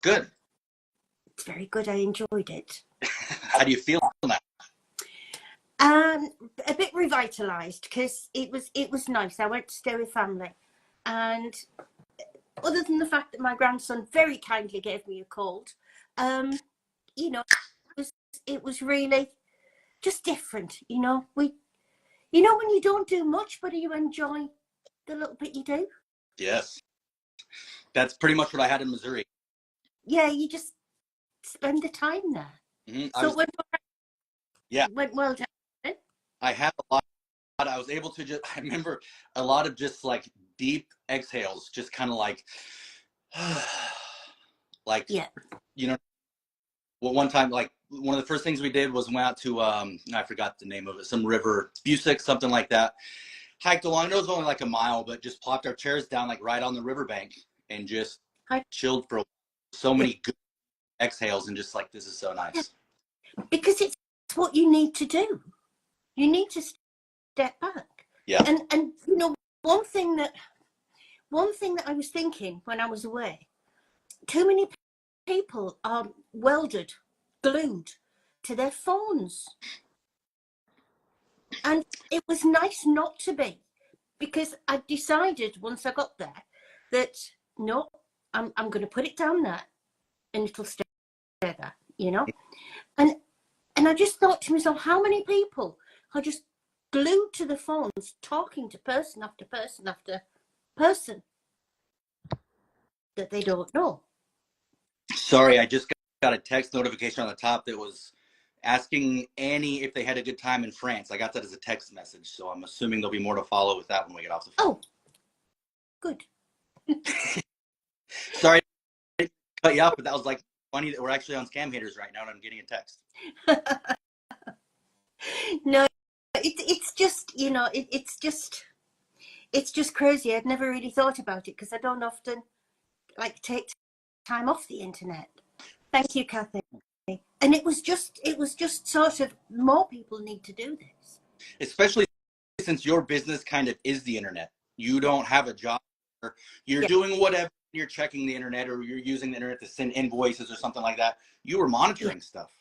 Good. It's very good. I enjoyed it. How do you feel now? A bit revitalized because it was nice. I went to stay with family, and other than the fact that my grandson very kindly gave me a cold, you know, it was really just different. You know, when you don't do much, but you enjoy the little bit you do. Yes, that's pretty much what I had in Missouri. Yeah, you just spend the time there. Mm-hmm. So it went well. I had a lot. I was able to I remember a lot of just like deep exhales, just kind of like, Yeah. You know, well, one time, like one of the first things we did was went out to, I forgot the name of it, some river, Busick, something like that. Hiked along. It was only like a mile, but just plopped our chairs down like right on the riverbank and just chilled for so many good exhales and just like, this is so nice. Because it's what you need to do. You need to step back. Yeah. And you know, one thing that I was thinking when I was away, too many people are glued to their phones. And it was nice not to be, because I decided once I got there that no, I'm going to put it down there and it'll stay there, you know. And I just thought to myself, how many people are just glued to the phones, talking to person after person after person that they don't know. Sorry, I just got a text notification on the top that was asking Annie if they had a good time in France. I got that as a text message, so I'm assuming there'll be more to follow with that when we get off the phone. Oh, good. Sorry to cut you off, but that was like funny that we're actually on Scam Haters right now and I'm getting a text. No, it's just, you know, it's just crazy. I'd never really thought about it because I don't often like take time off the internet. Thank you, Kathy. And it was just sort of, more people need to do this. Especially since your business kind of is the internet. You don't have a job. You're doing whatever. You're checking the internet or you're using the internet to send invoices or something like that. You were monitoring stuff.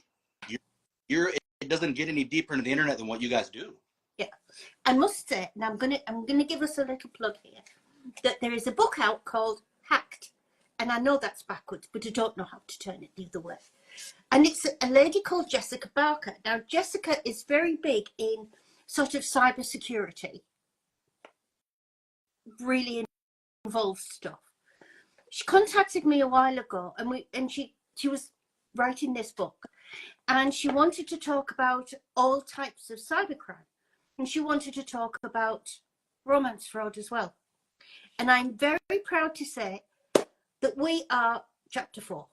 It doesn't get any deeper into the internet than what you guys do. Yeah, I must say, and I'm gonna give us a little plug here, that there is a book out called Hacked, and I know that's backwards, but I don't know how to turn it the other way. And it's a lady called Jessica Barker. Now, Jessica is very big in sort of cybersecurity, really involved stuff. She contacted me a while ago, and she was writing this book, and she wanted to talk about all types of cybercrime, and she wanted to talk about romance fraud as well. And I'm very proud to say that we are chapter 4.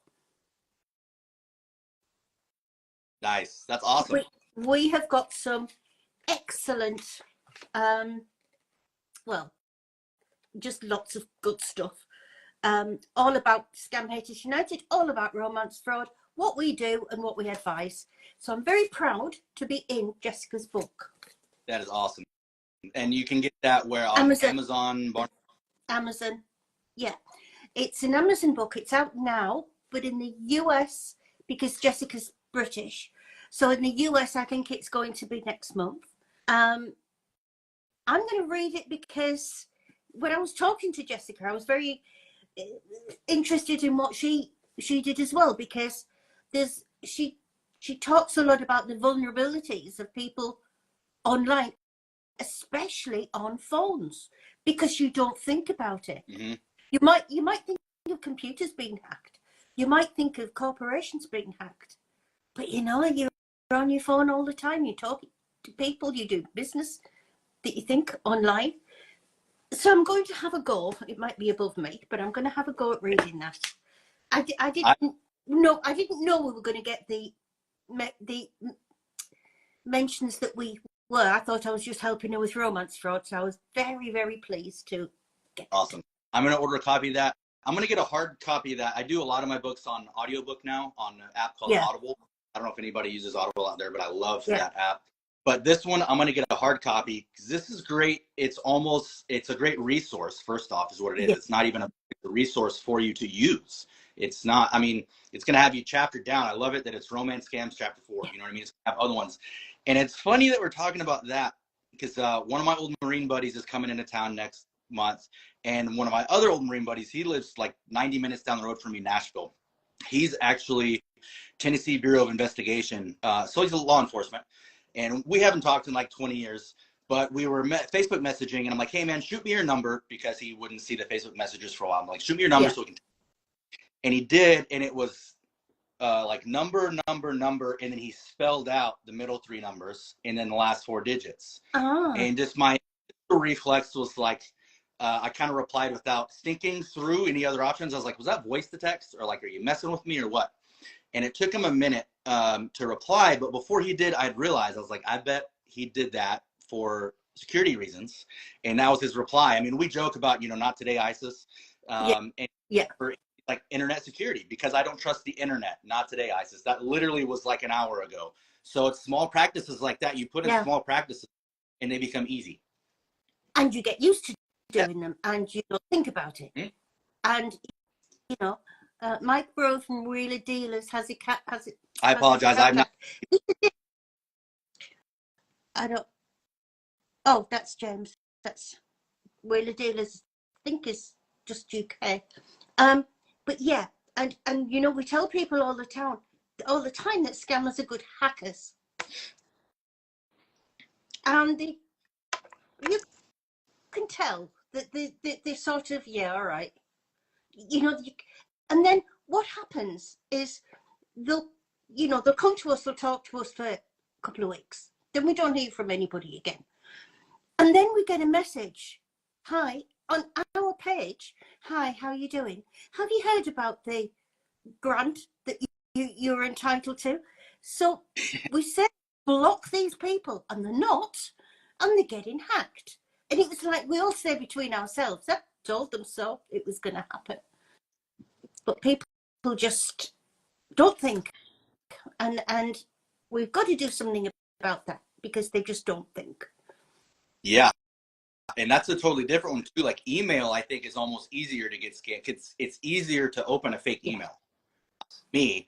Nice. That's awesome. We have got some excellent, well, just lots of good stuff. All about Scam Haters United, all about romance fraud, what we do and what we advise. So I'm very proud to be in Jessica's book. That is awesome. And you can get that where? On Amazon? Amazon. Yeah. It's an Amazon book. It's out now, but in the US, because Jessica's British, so in the US, I think it's going to be next month. I'm going to read it because when I was talking to Jessica, I was very interested in what she did as well, because she talks a lot about the vulnerabilities of people online, especially on phones, because you don't think about it. Mm-hmm. You might think of computers being hacked. You might think of corporations being hacked. But you know, you're on your phone all the time. You talk to people, you do business that you think online. So I'm going to have a go. It might be above me, but I'm going to have a go at reading that. I didn't know we were going to get the mentions that we were. I thought I was just helping her with romance fraud. So I was very, very pleased to get awesome. I'm going to order a copy of that. I'm going to get a hard copy of that. I do a lot of my books on audiobook now on an app called Audible. I don't know if anybody uses Audible out there, but I love that app. But this one, I'm going to get a hard copy because this is great. It's a great resource, first off, is what it is. It's not even a a resource for you to use. It's not, I mean, it's going to have you chapter down. I love it that it's romance scams chapter 4. You know what I mean? It's going to have other ones. And it's funny that we're talking about that because one of my old Marine buddies is coming into town next month. And one of my other old Marine buddies, he lives like 90 minutes down the road from me, Nashville. He's actually Tennessee Bureau of Investigation. So he's a law enforcement. And we haven't talked in like 20 years, but we were Facebook messaging. And I'm like, hey, man, shoot me your number, because he wouldn't see the Facebook messages for a while. I'm like, shoot me your number so we can. And he did. And it was like number, and then he spelled out the middle 3 numbers and then the last 4 digits. And just my reflex was like, I kind of replied without thinking through any other options. I was like, was that voice to text, or like, are you messing with me or what? And it took him a minute to reply. But before he did, I'd realized, I was like, I bet he did that for security reasons. And that was his reply. I mean, we joke about, not today, ISIS. And for like internet security, because I don't trust the internet. Not today, ISIS. That literally was like an hour ago. So it's small practices like that. You put in small practices and they become easy. And you get used to doing them, and you don't think about it. And Mike Bro from Wheeler Dealers has it. I apologize. I'm not. I don't. Oh, that's James. That's Wheeler Dealers. I think is just UK. But yeah, and we tell people all the time that scammers are good hackers, and you can tell that they sort of, all right, and then what happens is they'll come to us, they'll talk to us for a couple of weeks, then we don't hear from anybody again, and then we get a message, hi, on our page, hi, how are you doing? Have you heard about the grant that you're entitled to? So we said, block these people, and they're not, and they're getting hacked. And it was like, we all say between ourselves, I told them so, it was going to happen. But people just don't think. And we've got to do something about that, because they just don't think. Yeah. And that's a totally different one too. Like email, I think, is almost easier to get scammed. It's easier to open a fake email. Me,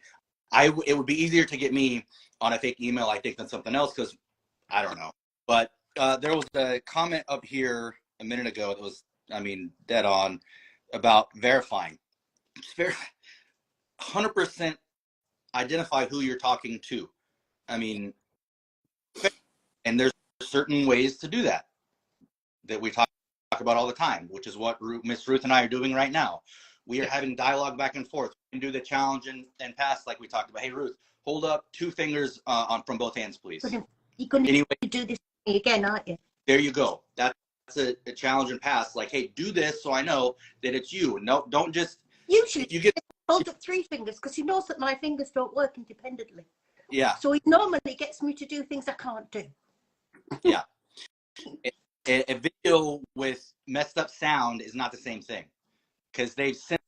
it would be easier to get me on a fake email, I think, than something else, because I don't know. But there was a comment up here a minute ago that was, dead on, about verifying. 100% identify who you're talking to. And there's certain ways to do that we talk about all the time, which is what Miss Ruth and I are doing right now. We are having dialogue back and forth. We can do the challenge and pass like we talked about. Hey, Ruth, hold up 2 fingers from both hands, please. You're going to do this again, aren't you? There you go. That's a challenge and pass. Like, hey, do this so I know that it's you. No, don't just. Usually, you hold up 3 fingers, because he knows that my fingers don't work independently. Yeah. So he normally gets me to do things I can't do. Yeah. A video with messed up sound is not the same thing, because they've sent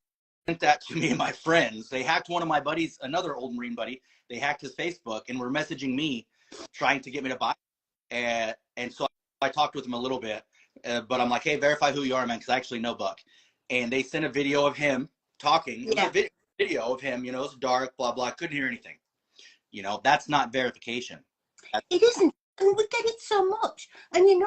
that to me and my friends. They hacked one of my buddies, another old Marine buddy. They hacked his Facebook and were messaging me, trying to get me to buy. And so I talked with him a little bit, but I'm like, hey, verify who you are, man, because I actually know Buck. And they sent a video of him talking. It was a video of him, it's dark, blah, blah. Couldn't hear anything. That's not verification. It isn't. And we get it so much. And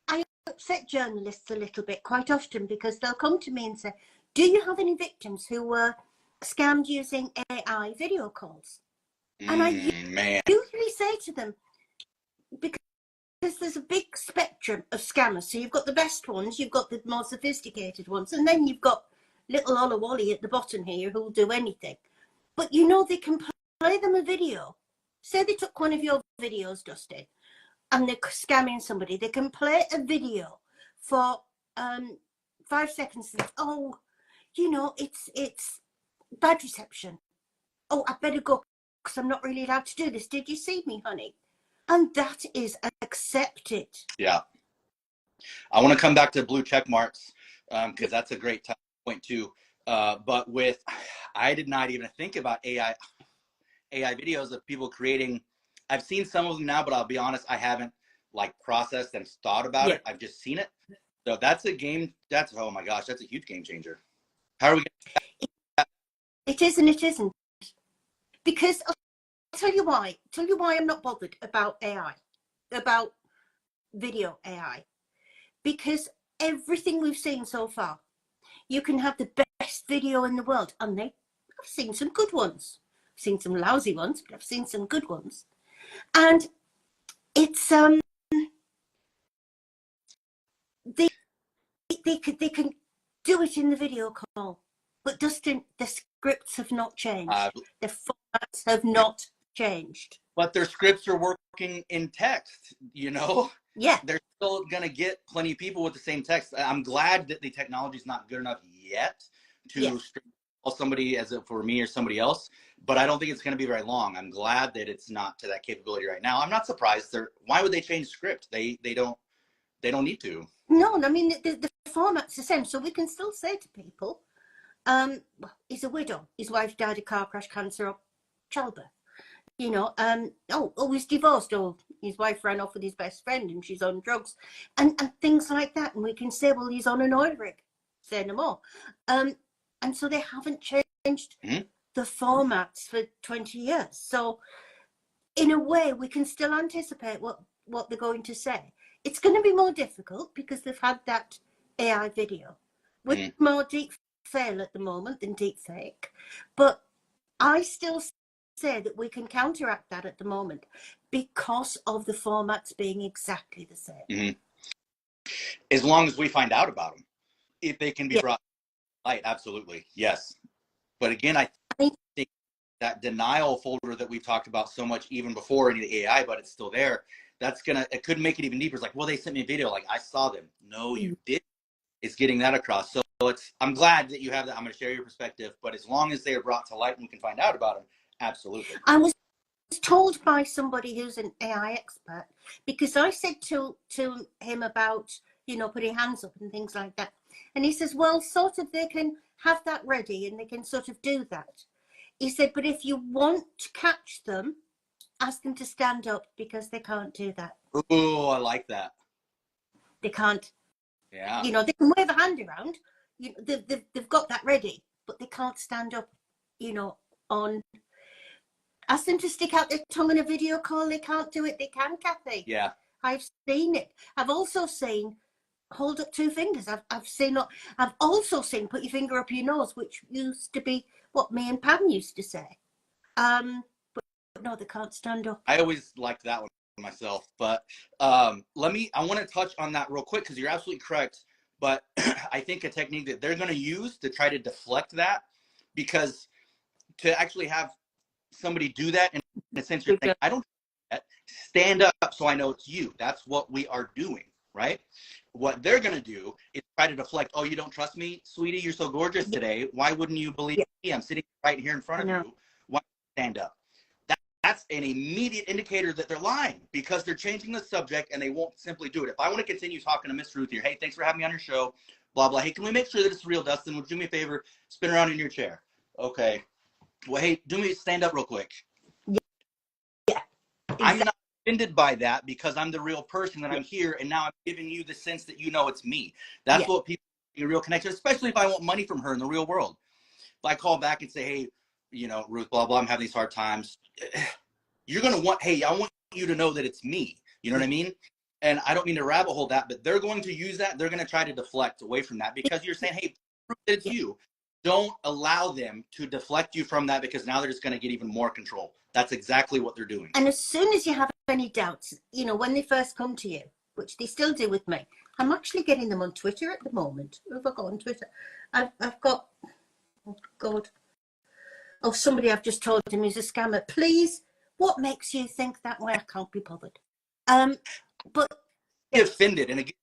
I upset journalists a little bit quite often, because they'll come to me and say, do you have any victims who were scammed using AI video calls? And I usually say to them, because there's a big spectrum of scammers. So you've got the best ones, you've got the more sophisticated ones, and then you've got little Ola Wally at the bottom here who'll do anything. But they can play them a video. Say they took one of your videos, Dustin, and they're scamming somebody. They can play a video for 5 seconds. And, it's bad reception. Oh, I better go, because I'm not really allowed to do this. Did you see me, honey? And that is accepted. Yeah. I want to come back to blue check marks, because that's a great point too. But I did not even think about AI videos of people creating. I've seen some of them now, but I'll be honest, I haven't processed and thought about it. I've just seen it. So that's a game. That's, oh my gosh, that's a huge game changer. How are we? It is and it isn't. Because I'll tell you why. Tell you why I'm not bothered about AI, about video AI. Because everything we've seen so far, you can have the best video in the world, and I've seen some good ones. I've seen some lousy ones, but I've seen some good ones. And it's they can do it in the video call, but Dustin, the scripts have not changed. The formats have not changed. But their scripts are working in text, you know? Yeah. They're still going to get plenty of people with the same text. I'm glad that the technology is not good enough yet to call somebody as if for me or somebody else, but I don't think it's going to be very long. I'm glad that it's not to that capability right now. I'm not surprised. Why would they change script? They don't need to. No, I mean, the format's the same, so we can still say to people, he's a widow. His wife died of car crash, cancer, or childbirth. You know, he's divorced, or his wife ran off with his best friend and she's on drugs, and things like that. And we can say, well, he's on an oil rig. Say no more. And so they haven't changed the formats for 20 years. So in a way, we can still anticipate what they're going to say. It's going to be more difficult because they've had that AI video with more deep fail at the moment than deep fake. But I still say that we can counteract that at the moment because of the formats being exactly the same. As long as we find out about them, if they can be brought to light, absolutely, yes. But again, I think that denial folder that we've talked about so much even before any of the AI, but it's still there. It could make it even deeper. It's like, well, they sent me a video, like I saw them. No, you didn't. It's getting that across. So I'm glad that you have that. I'm going to share your perspective, but as long as they are brought to light and we can find out about them, absolutely. I was told by somebody who's an AI expert, because I said to him about, you know, putting hands up and things like that. And he says, well, sort of they can have that ready and they can sort of do that. He said, but if you want to catch them, ask them to stand up because they can't do that. Oh, I like that. They can't. Yeah. You know, they can wave a hand around. You know, they've got that ready, but they can't stand up, you know, on. Ask them to stick out their tongue in a video call. They can't do it. They can, Kathy. Yeah. I've seen it. I've also seen hold up two fingers. I've also seen put your finger up your nose, which used to be what me and Pam used to say. But no, they can't stand up. I always liked that one myself, but I want to touch on that real quick because you're absolutely correct. But I think a technique that they're going to use to try to deflect that, because to actually have somebody do that, in a sense, you're saying, I don't stand up so I know it's you. That's what we are doing, right? What they're going to do is try to deflect. Oh, you don't trust me, sweetie? You're so gorgeous today. Why wouldn't you believe me? I'm sitting right here in front of you. Why stand up? That's an immediate indicator that they're lying because they're changing the subject and they won't simply do it. If I want to continue talking to Miss Ruth here, hey, thanks for having me on your show, blah, blah. Hey, can we make sure that it's real, Dustin? Would you do me a favor? Spin around in your chair. Okay. Well, hey, stand up real quick. Yeah. Exactly. I'm not offended by that because I'm the real person that I'm here, and now I'm giving you the sense that you know it's me. That's what people a real connection, especially if I want money from her in the real world. If I call back and say, hey, you know, Ruth, blah, blah, I'm having these hard times. You're going to want, hey, I want you to know that it's me. You know what I mean? And I don't mean to rabbit hole that, but they're going to use that. They're going to try to deflect away from that because you're saying, hey, it's you. Don't allow them to deflect you from that because now they're just going to get even more control. That's exactly what they're doing. And as soon as you have any doubts, you know, when they first come to you, which they still do with me, I'm actually getting them on Twitter at the moment. Who have I got on Twitter? I've got, oh God. Oh, somebody I've just told him he's a scammer. Please, what makes you think that way? I can't be bothered. But get offended, and again,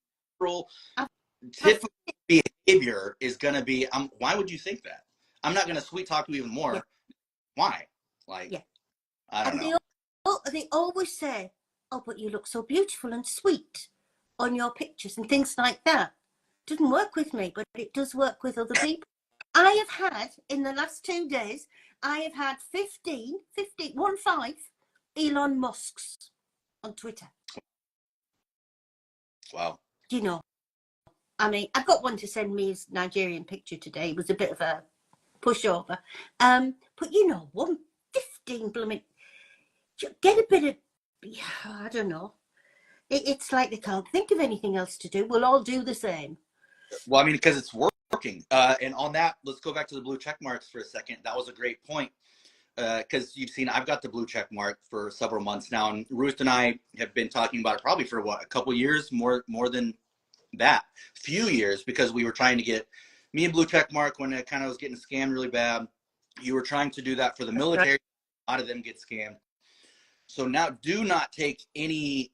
typical behavior is going to be, why would you think that? I'm not going to sweet talk you even more. Yeah. Why? Like, I don't know. They always say, oh, but you look so beautiful and sweet on your pictures and things like that. Doesn't work with me, but it does work with other people. I have had, in the last 2 days, I have had 15 Elon Musks on Twitter. Wow. You know, I mean, I got one to send me his Nigerian picture today. It was a bit of a pushover. But you know, 115 blooming, get a bit of, yeah, I don't know. It's like they can't think of anything else to do. We'll all do the same. Well, I mean, because it's working. And on that, let's go back to the blue check marks for a second. That was a great point. Because you've seen, I've got the blue check mark for several months now, and Ruth and I have been talking about it probably for what, a couple years, more than that, few years, because we were trying to get me and blue check mark when it kind of was getting scammed really bad. You were trying to do that for the military. A lot of them get scammed. So now, do not take anything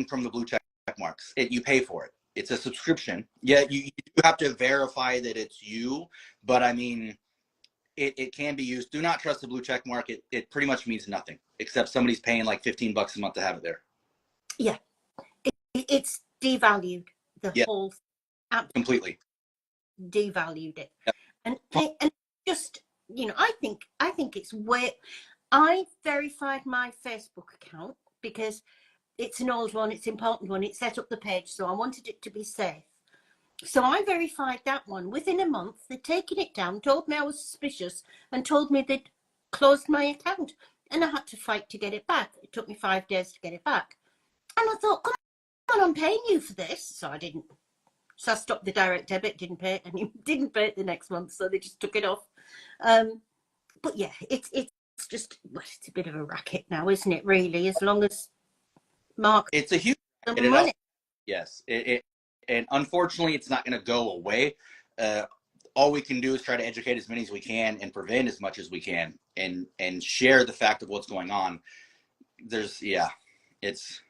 from the blue check marks. You pay for it. It's a subscription. Yeah, you have to verify that it's you, but I mean, it can be used. Do not trust the blue check mark. It pretty much means nothing, except somebody's paying like $15 a month to have it there. Yeah, it's devalued the whole app. Completely Devalued it. Yep. And just, you know, I think it's where I verified my Facebook account because it's an old one, it's an important one. It set up the page, so I wanted it to be safe. So I verified that one. Within a month, they'd taken it down, told me I was suspicious, and told me they'd closed my account. And I had to fight to get it back. It took me 5 days to get it back. And I thought, come on, I'm paying you for this. So I didn't. So I stopped the direct debit, didn't pay it, and he didn't pay it the next month, so they just took it off. But yeah, it's just, well, it's a bit of a racket now, isn't it, really? As long as Mark... It's a huge money. Yes. And unfortunately, it's not going to go away. All we can do is try to educate as many as we can and prevent as much as we can and share the fact of what's going on. It's...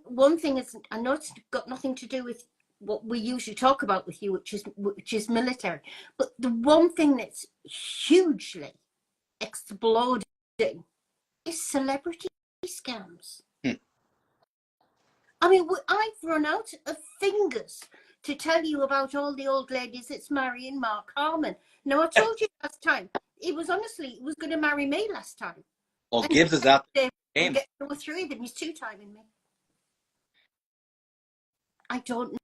One thing is, I know it's got nothing to do with what we usually talk about with you, which is military. But the one thing that's hugely exploding is celebrity scams. I mean, I've run out of fingers to tell you about all the old ladies that's marrying Mark Harmon. Now, I told you last time, he was going to marry me last time. Well, Gibbs is out there. Get 2 or 3 of them. He's 2-timing me. I don't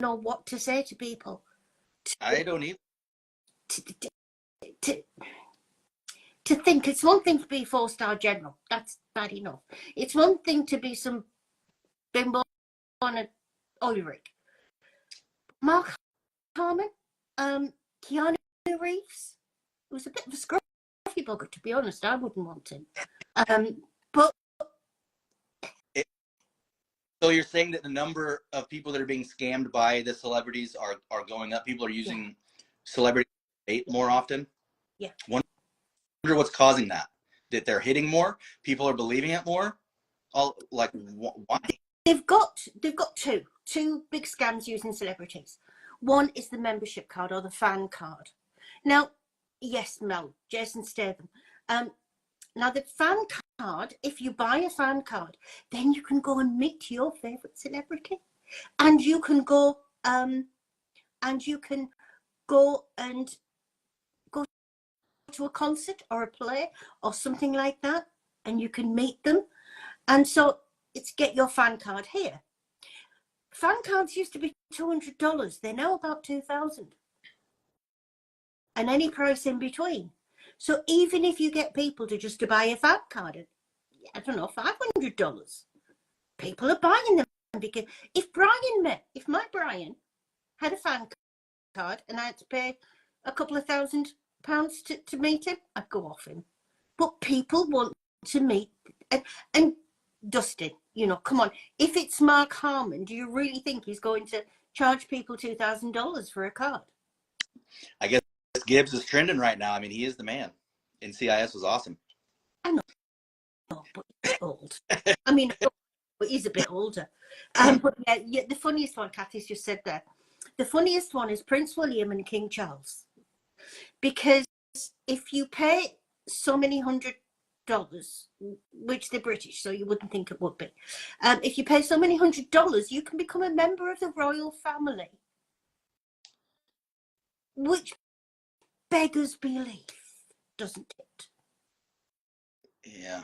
know what to say to people. I don't either. To think it's one thing to be a 4-star general. That's bad enough. It's one thing to be some bimbo on an oil rig. Mark Harmon, Keanu Reeves. It was a bit of a scruffy bugger, to be honest. I wouldn't want him. But so you're saying that the number of people that are being scammed by the celebrities are going up? People are using celebrity bait more often? Yeah. Wonder what's causing that? That they're hitting more? People are believing it more? Why? They've got two big scams using celebrities. One is the membership card or the fan card. Now, yes, Mel, Jason Statham. Now, the fan card, if you buy a fan card, then you can go and meet your favourite celebrity. And you can go to a concert or a play or something like that, and you can meet them. And so it's get your fan card here. Fan cards used to be $200. They're now about $2,000. And any price in between. So even if you get people to buy a fan card at, I don't know, $500, people are buying them. Because if my Brian had a fan card and I had to pay a couple of £1,000 to meet him, I'd go off him. But people want to meet, and Dustin, you know, come on. If it's Mark Harmon, do you really think he's going to charge people $2,000 for a card? I guess Gibbs is trending right now. I mean, he is the man. NCIS was awesome. I know, but he's old. I mean, but he's a bit older. But yeah, the funniest one, Kathy's just said there. The funniest one is Prince William and King Charles. Because if you pay so many $100, which they're British, so you wouldn't think it would be. If you pay so many $100, you can become a member of the royal family. Which beggars belief, doesn't it? Yeah.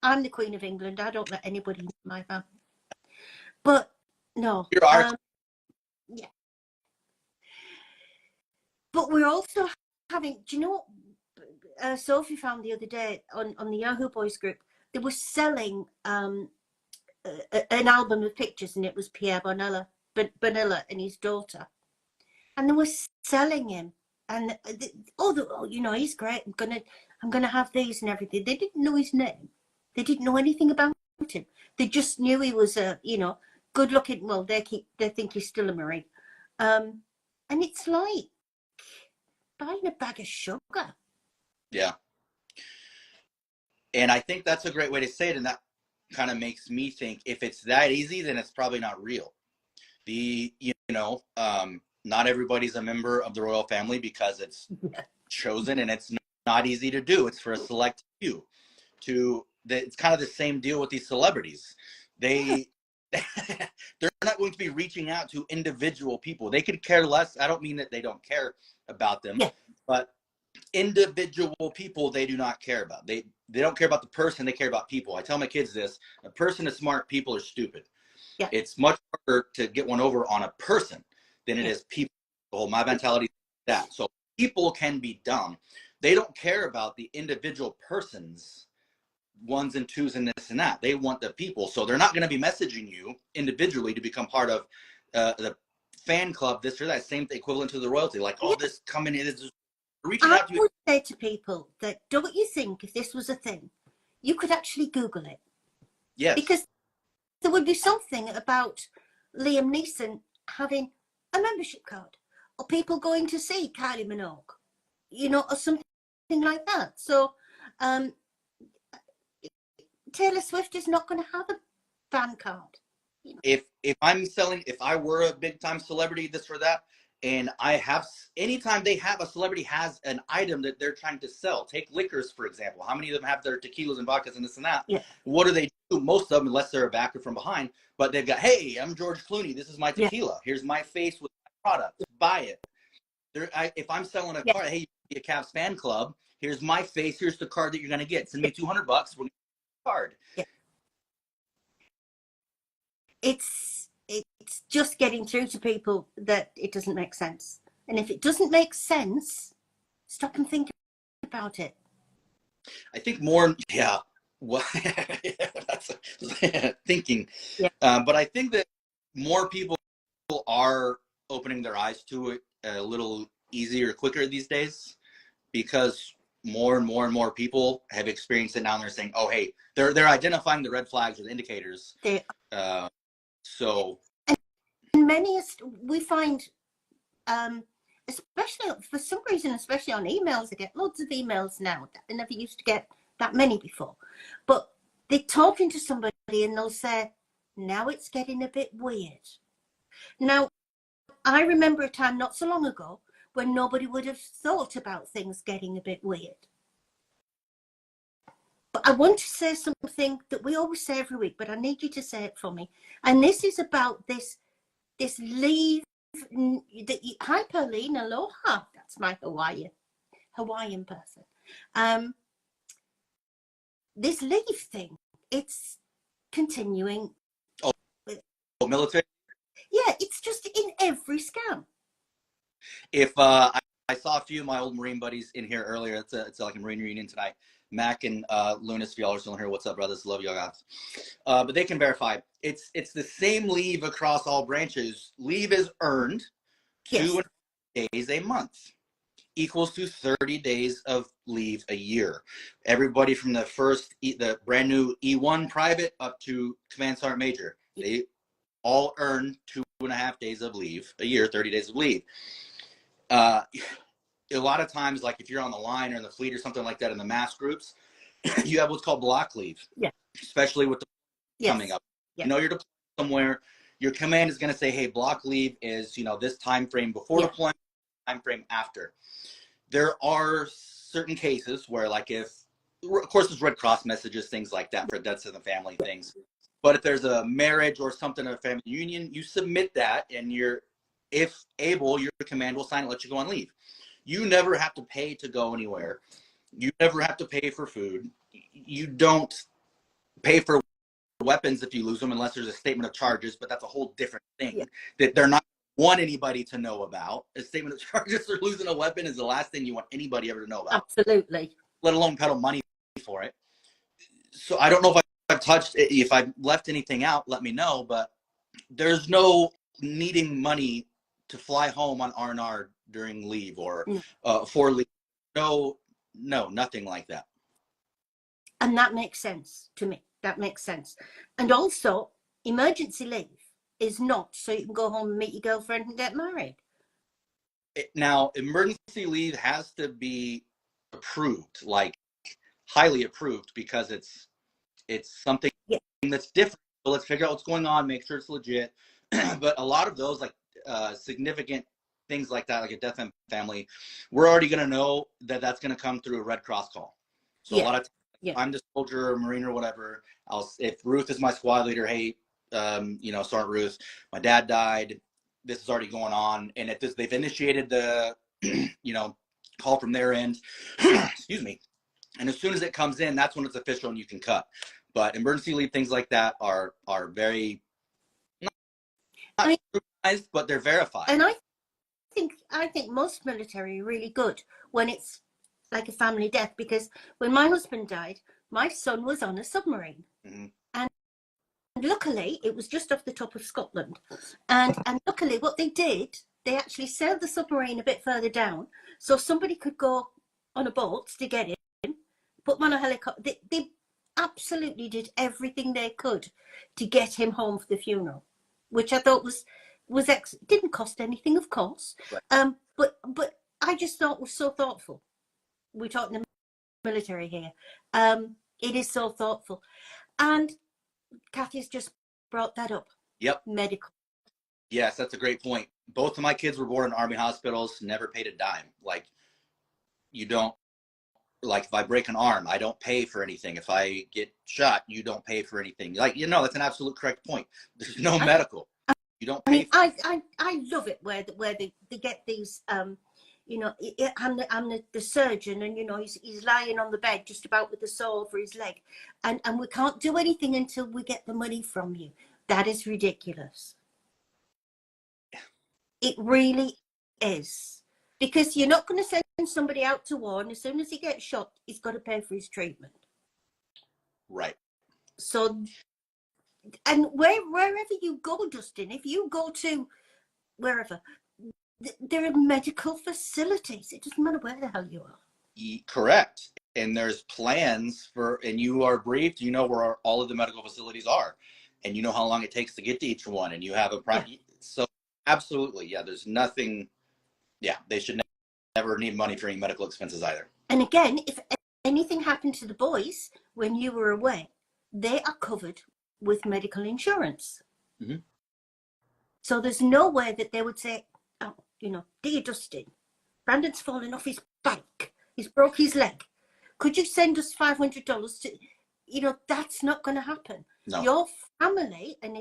I'm the Queen of England. I don't let anybody into my family. But no, Your art. yeah. But we're also having. Do you know what Sophie found the other day on the Yahoo Boys group? They were selling an album of pictures, and it was Pierre Bonilla and his daughter, and they were selling him. And he's great. I'm gonna have these and everything. They didn't know his name. They didn't know anything about him. They just knew he was a good looking. Well, they think he's still a Marine. And it's like buying a bag of sugar. Yeah. And I think that's a great way to say it. And that kind of makes me think if it's that easy, then it's probably not real. Not everybody's a member of the royal family because it's chosen, and it's not easy to do. It's for a select few. It's kind of the same deal with these celebrities. They're not going to be reaching out to individual people. They could care less. I don't mean that they don't care about them, but individual people they do not care about. They don't care about the person. They care about people. I tell my kids this: a person is smart, people are stupid. Yeah. It's much harder to get one over on a person than it is people. My mentality is that. So people can be dumb. They don't care about the individual persons, ones and twos and this and that. They want the people. So they're not going to be messaging you individually to become part of the fan club, this or that. Same equivalent to the royalty. Like, this coming in is reaching out to you. I would say to people that, don't you think if this was a thing, you could actually Google it? Yes. Because there would be something about Liam Neeson having a membership card, or people going to see Kylie Minogue, or something like that. So Taylor Swift is not going to have a fan card. If I were a big time celebrity, this or that, and anytime a celebrity has an item that they're trying to sell, take liquors, for example. How many of them have their tequilas and vodkas and this and that? Yeah. What do they do? Most of them, unless they're a backer from behind, but they've got, hey, I'm George Clooney. This is my tequila. Yeah. Here's my face with my product. Buy it. If I'm selling a card, hey, you be a Cavs fan club. Here's my face. Here's the card that you're going to get. Send me $200. We're going to get a card. Yeah. It's just getting through to people that it doesn't make sense. And if it doesn't make sense, stop and think about it. I think more, well, that's thinking. Yeah. But I think that more people are opening their eyes to it a little easier, quicker these days, because more and more and more people have experienced it now, and they're saying, "Oh, hey," they're identifying the red flags or the indicators. So, and many we find, especially for some reason, especially on emails, I get loads of emails now. I never used to get that many before, but they're talking to somebody and they'll say, "Now it's getting a bit weird." Now, I remember a time not so long ago when nobody would have thought about things getting a bit weird. But I want to say something that we always say every week, but I need you to say it for me. And this is about this leave. Hi, Pauline. Aloha. That's my Hawaiian person. This leave thing, it's continuing. Oh, military? Yeah, it's just in every scam. If I saw a few of my old Marine buddies in here earlier. It's like a Marine reunion tonight. Mac and Lunas, if y'all are still here, what's up, brothers? Love y'all guys. But they can verify. It's the same leave across all branches. Leave is earned 2 days a month, equals to 30 days of leave a year. Everybody from the brand new E1 private up to Command Sergeant Major, they all earn 2.5 days of leave a year, 30 days of leave. A lot of times, like if you're on the line or in the fleet or something like that in the mass groups, you have what's called block leave. Yeah. Especially with the coming up. Yeah. You're deployed somewhere. Your command is going to say, hey, block leave is, this time frame before deployment, time frame after. There are certain cases where, like, of course, there's Red Cross messages, things like that for deaths in the family, things. But if there's a marriage or something, a family union, you submit that, and if able, your command will sign it, let you go on leave. You never have to pay to go anywhere. You never have to pay for food. You don't pay for weapons if you lose them, unless there's a statement of charges, but that's a whole different thing Yeah. that they're not want anybody to know about. A statement of charges for losing a weapon is the last thing you want anybody ever to know about. Absolutely. Let alone peddle money for it. So I don't know if I've touched, if I've left anything out, let me know, but there's no needing money to fly home on R&R during leave or for leave. No, nothing like that. And that makes sense to me. That makes sense. And also, emergency leave is not so you can go home and meet your girlfriend and get married. Now, emergency leave has to be approved, like highly approved, because it's something that's different. So let's figure out what's going on, make sure it's legit. But a lot of those, like significant things like that, like a death in family, we're already going to know that that's going to come through a Red Cross call. So a lot of times, if I'm the soldier or Marine or whatever, if Ruth is my squad leader, hey, Sergeant Ruth, my dad died. This is already going on. And if they've initiated the, call from their end, excuse me. And as soon as it comes in, that's when it's official and you can cut. But emergency leave, things like that are very not scrutinized, but they're verified. And I think most military are really good when it's like a family death, because when my husband died, my son was on a submarine. Mm-hmm. And luckily it was just off the top of Scotland. And luckily what they did, they actually sailed the submarine a bit further down so somebody could go on a boat to get him, put him on a helicopter. They absolutely did everything they could to get him home for the funeral, which I thought was didn't cost anything, of course. Right. But I just thought was so thoughtful. We're talking the military here. It is so thoughtful. And Kathy's just brought that up. Yep. Medical. Yes, that's a great point. Both of my kids were born in Army hospitals, never paid a dime. Like, you don't, like, if I break an arm, I don't pay for anything. If I get shot, you don't pay for anything. Like, that's an absolute correct point. There's no medical. You don't pay. I love it where they get these, I'm the surgeon, and he's lying on the bed just about with the sore over his leg, and we can't do anything until we get the money from you. That is ridiculous. It really is, because you're not going to send somebody out to war, and as soon as he gets shot, he's got to pay for his treatment. Right. So, and wherever you go, Dustin, if you go to wherever, there are medical facilities. It doesn't matter where the hell you are. Correct. And there's plans and you are briefed, where all of the medical facilities are, and you know how long it takes to get to each one, and you have a problem. Yeah. So absolutely. Yeah. There's nothing. Yeah. They should never need money for any medical expenses either. And again, if anything happened to the boys when you were away, they are covered with medical insurance. Mm-hmm. So there's no way that they would say, oh, dear Dustin, Brandon's fallen off his bike. He's broke his leg. Could you send us $500 to, that's not going to happen. No. Your family, and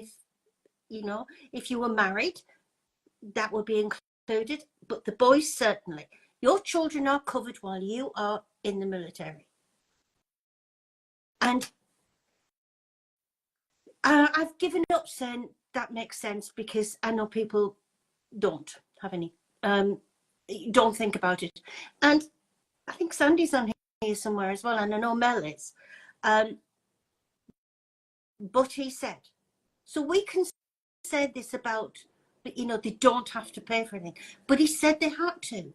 if you were married, that would be included. But the boys, certainly. Your children are covered while you are in the military. And I've given up saying that makes sense, because I know people don't have any, don't think about it. And I think Sandy's on here somewhere as well, and I know Mel is. But he said, so we can say this about, they don't have to pay for anything, but he said they had to.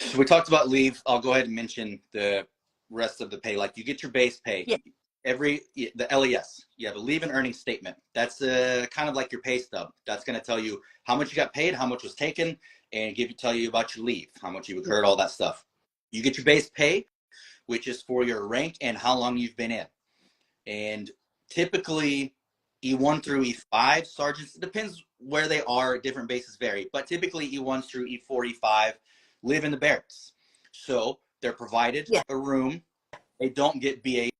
So we talked about leave. I'll go ahead and mention the rest of the pay. Like, you get your base pay. Yeah. The LES, you have a leave and earnings statement. That's kind of like your pay stub. That's going to tell you how much you got paid, how much was taken, and tell you about your leave, how much you incurred, all that stuff. You get your base pay, which is for your rank and how long you've been in. And typically E1 through E5 sergeants, it depends where they are, different bases vary, but typically E1 through E4, E5 live in the barracks. So they're provided a room. They don't get BAH.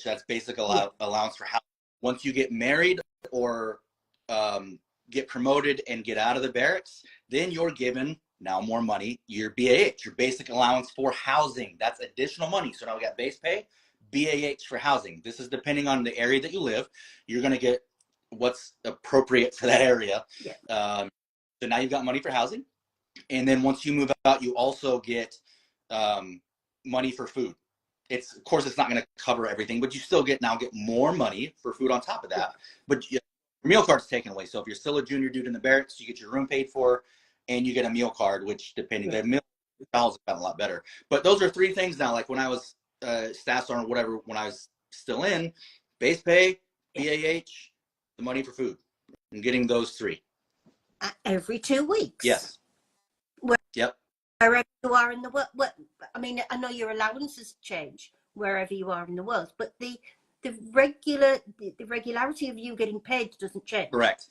That's basic allowance for housing. Once you get married or get promoted and get out of the barracks, then you're given now more money, your BAH, your basic allowance for housing. That's additional money. So now we got base pay, BAH for housing. This is depending on the area that you live. You're going to get what's appropriate for that area. Yeah. So now you've got money for housing. And then once you move out, you also get money for food. Of course, it's not going to cover everything, but you still get more money for food on top of that. Yeah. But your meal card's taken away. So if you're still a junior dude in the barracks, you get your room paid for, and you get a meal card, which depending, the meal has gotten a lot better. But those are three things now. Like when I was staff sergeant or whatever, when I was still in, base pay, BAH, the money for food. I'm getting those three. Every 2 weeks? Yes. Yep. Wherever you are in the world. I mean, I know your allowances change wherever you are in the world, but the regularity of you getting paid doesn't change. Correct.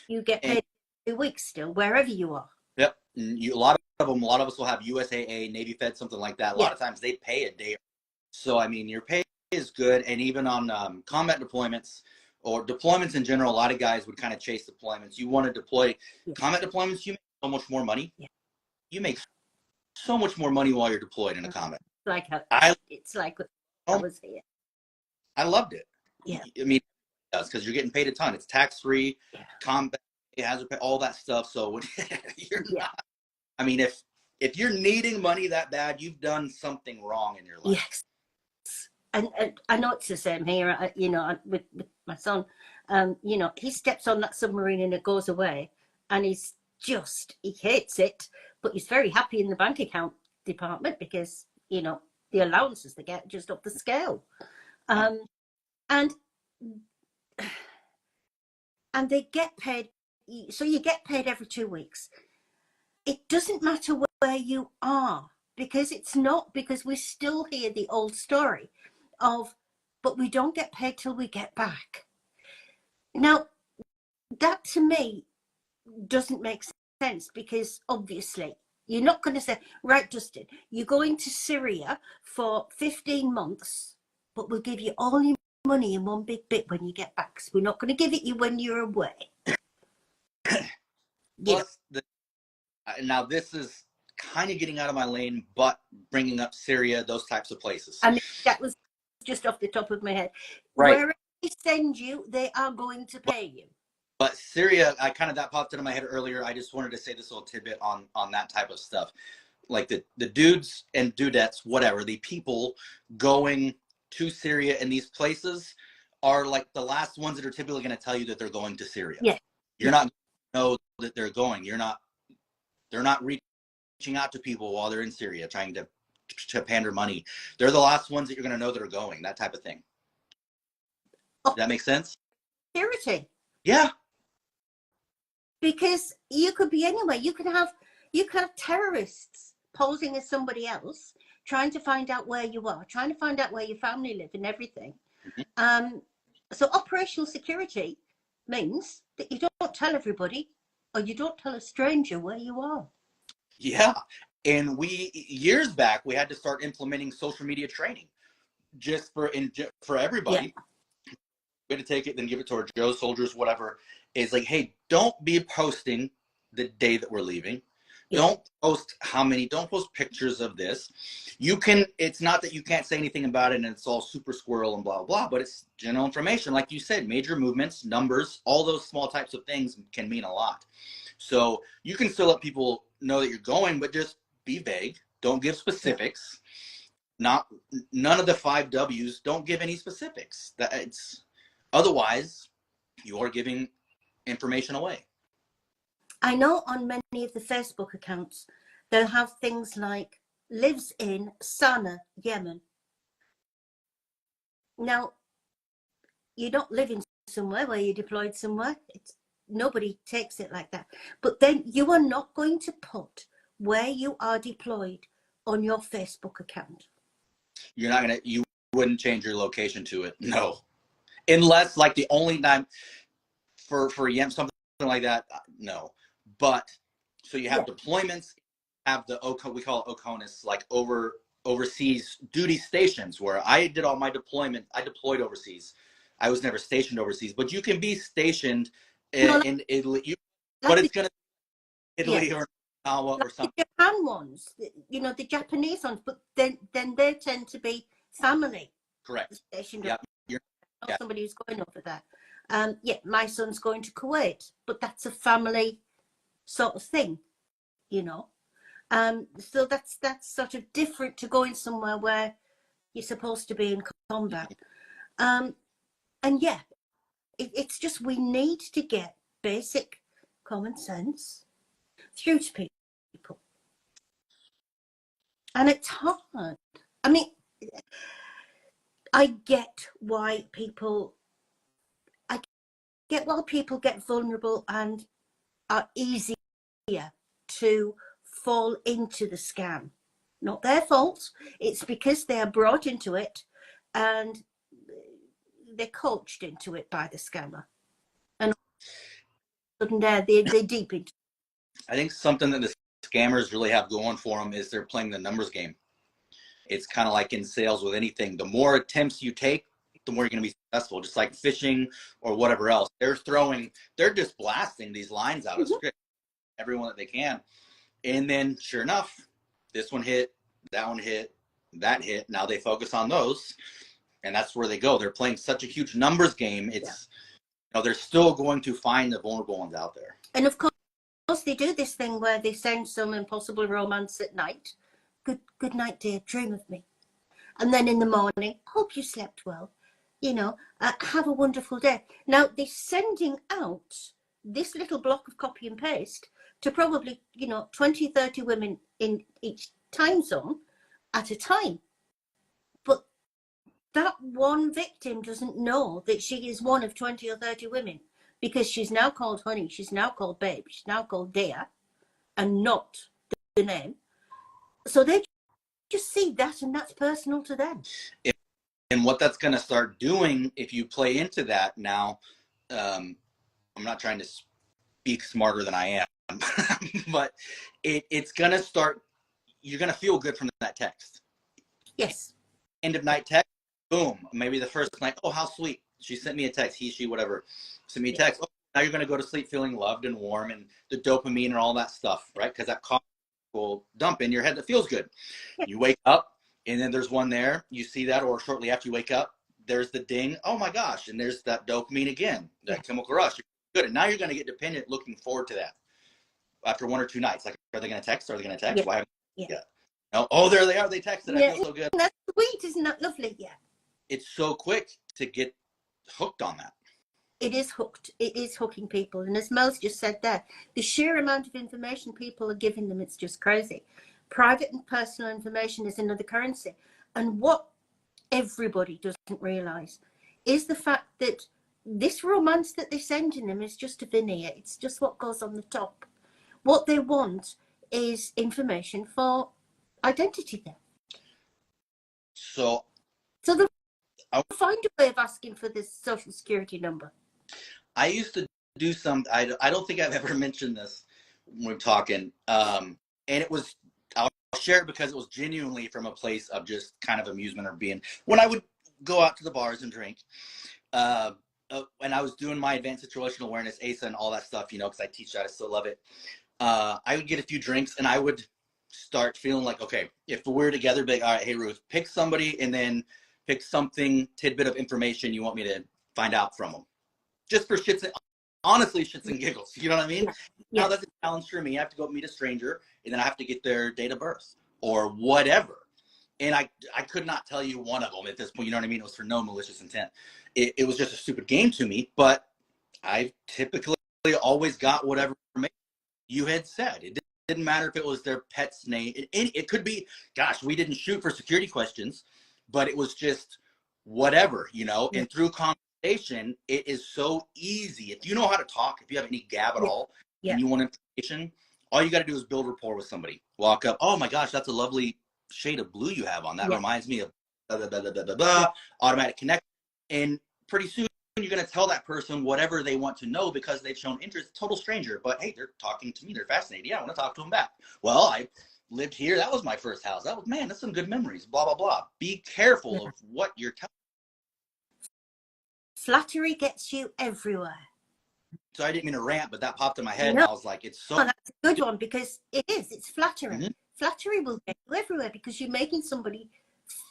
You get paid 2 weeks still, wherever you are. Yep. A lot of us will have USAA, Navy Fed, something like that. A lot of times they pay a day. So, I mean, your pay is good. And even on combat deployments or deployments in general, a lot of guys would kind of chase deployments. You want to deploy combat deployments, you make so much more money. Yeah. You make so much more money while you're deployed in a combat. It's like I was here. I loved it. Yeah. I mean, it does, because you're getting paid a ton. It's tax-free, combat, hazard pay, all that stuff. So when you're not, I mean, if you're needing money that bad, you've done something wrong in your life. Yes. And I know it's the same here, with my son. He steps on that submarine and it goes away, and he hates it, but he's very happy in the bank account department because, the allowances they get just up the scale. And they get paid. So you get paid every 2 weeks. It doesn't matter where you are, because we still hear the old story of, but we don't get paid till we get back. Now, that to me doesn't make sense, because obviously you're not going to say, right, Dustin, you're going to Syria for 15 months, but we'll give you all your money in one big bit when you get back. So we're not going to give it you when you're away. Plus, now this is kind of getting out of my lane, but bringing up Syria, those types of places. I mean, that was just off the top of my head. Right. Wherever they send you, they are going to pay you. But Syria, that popped into my head earlier. I just wanted to say this little tidbit on that type of stuff. Like the dudes and dudettes, whatever, the people going to Syria in these places are like the last ones that are typically going to tell you that they're going to Syria. Yeah. You're not going to know that they're going. They're not reaching out to people while they're in Syria trying to pander money. They're the last ones that you're going to know that are going, that type of thing. Does that make sense? Security. Yeah. Because you could be anywhere. You could have terrorists posing as somebody else, trying to find out where you are, trying to find out where your family live and everything. Mm-hmm. So operational security means that you don't tell everybody, or you don't tell a stranger where you are. Yeah. And years back, we had to start implementing social media training just for everybody. Yeah. We had to take it, then give it to our Joe soldiers, whatever. Is like, hey, don't be posting the day that we're leaving. Yeah. Don't post pictures of this. It's not that you can't say anything about it and it's all super squirrel and blah, blah, but it's general information. Like you said, major movements, numbers, all those small types of things can mean a lot. So you can still let people know that you're going, but just be vague. Don't give specifics. None of the 5 W's. Don't give any specifics. Otherwise, you are giving information away. I know on many of the Facebook accounts, they'll have things like lives in Sana'a, Yemen. Now, you're not living somewhere where you're deployed somewhere. Nobody takes it like that. But then you are not going to put where you are deployed on your Facebook account. You wouldn't change your location to it. No. Unless like the only time for Yemen, something like that, no. But so you have deployments, have we call it OCONUS, like overseas duty stations, where I did all my deployment. I deployed overseas. I was never stationed overseas, but you can be stationed in Italy, but it's going to be Italy or Okinawa or something. The Japan ones, the Japanese ones, but then they tend to be family. Correct. Stationed Yep. not somebody who's going over there. Yeah, my son's going to Kuwait, but that's a family sort of thing, you know. So that's sort of different to going somewhere where you're supposed to be in combat. And yeah, it's just we need to get basic common sense through to people. And it's hard. I mean, I get why people get vulnerable and are easier to fall into the scam. Not their fault. It's because they are brought into it and they're coached into it by the scammer. And they're deep into it. I think something that the scammers really have going for them is they're playing the numbers game. It's kind of like in sales with anything. The more attempts you take, the more you're going to be successful. Just like fishing or whatever else. They're just blasting these lines out of script, everyone that they can. And then sure enough, this one hit, that one hit, that hit. Now they focus on those. And that's where they go. They're playing such a huge numbers game. It's, they're still going to find the vulnerable ones out there. And of course, they do this thing where they send some impossible romance at night. Good night, dear. Dream of me. And then in the morning, hope you slept well. Have a wonderful day. Now, they're sending out this little block of copy and paste to probably, 20, 30 women in each time zone at a time. But that one victim doesn't know that she is one of 20 or 30 women because she's now called honey, she's now called babe, she's now called dear, and not the name. So they just see that, and that's personal to them. And what that's going to start doing, if you play into that now, I'm not trying to speak smarter than I am, but it's going to start, you're going to feel good from that text. Yes. End of night text, boom. Maybe the first night, oh, how sweet. She sent me a text, he, she, whatever. Sent me a text. Oh, now you're going to go to sleep feeling loved and warm and the dopamine and all that stuff, right? Because that coffee will dump in your head that feels good. You wake up, and then there's one there. You see that, or shortly after you wake up, there's the ding. Oh my gosh! And there's that dopamine again, that chemical rush. Good. And now you're going to get dependent, looking forward to that. After one or two nights, like, are they going to text? Are they going to text? Yeah. Why haven't yet? No. Oh, there they are. They texted. I feel so good. That's sweet, isn't that lovely? Yeah. It's so quick to get hooked on that. It is hooked. It is hooking people. And as Mel's just said there, the sheer amount of information people are giving them, it's just crazy. Private and personal information is another currency. And what everybody doesn't realise is the fact that this romance that they're sending them is just a veneer. It's just what goes on the top. What they want is information for identity theft. So they'll find a way of asking for this social security number. I used to do some, I don't think I've ever mentioned this when we're talking. And it was, I'll share it because it was genuinely from a place of just kind of amusement or being, when I would go out to the bars and drink, when I was doing my advanced situational awareness, ASA and all that stuff, because I teach that, I still love it. I would get a few drinks and I would start feeling like, okay, if we're together, big, all right, hey Ruth, pick somebody and then pick something, tidbit of information you want me to find out from them. Just for shits and, honestly, shits and giggles. You know what I mean? Yeah. Now that's a challenge for me. I have to go meet a stranger and then I have to get their date of birth or whatever. And I could not tell you one of them at this point. You know what I mean? It was for no malicious intent. It was just a stupid game to me, but I typically always got whatever information you had said. It didn't matter if it was their pet's name. It could be, gosh, we didn't shoot for security questions, but it was just whatever, and through conversation, it is so easy. If you know how to talk, if you have any gab at all, and you want information, all you got to do is build rapport with somebody. Walk up, oh my gosh, that's a lovely shade of blue you have on. That reminds me of blah, blah, blah, blah, blah, blah, automatic connect. And pretty soon you're going to tell that person whatever they want to know because they've shown interest. Total stranger, but hey, they're talking to me. They're fascinated. Yeah, I want to talk to them back. Well, I lived here. That was my first house. That was, man, that's some good memories. Blah, blah, blah. Be careful of what you're telling. Flattery gets you everywhere. So I didn't mean to rant, but that popped in my head, and I was like, it's so... Oh, that's a good one, because it is. It's flattering. Mm-hmm. Flattery will get you everywhere because you're making somebody